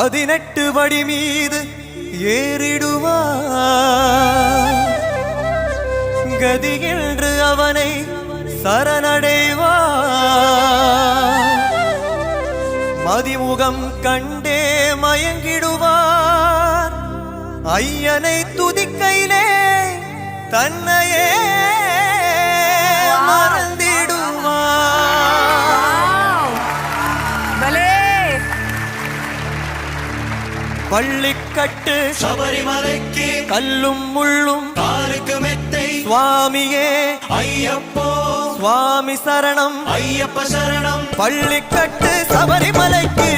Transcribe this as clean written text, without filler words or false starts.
18 படி மீது ஏறிடுவார். கதி என்று அவனை சரணடைவார். மதிமுகம் கண்டே மயங்கிடுவார். ஐயனை துதிக்கையிலே தன்னையே பள்ளிக்கட்டு சபரிமலைக்கு கல்லும் முள்ளும் காலுக்கு மெத்தை சுவாமியே ஐயப்போ சுவாமி சரணம் ஐயப்ப சரணம் பள்ளிக்கட்டு சபரிமலைக்கு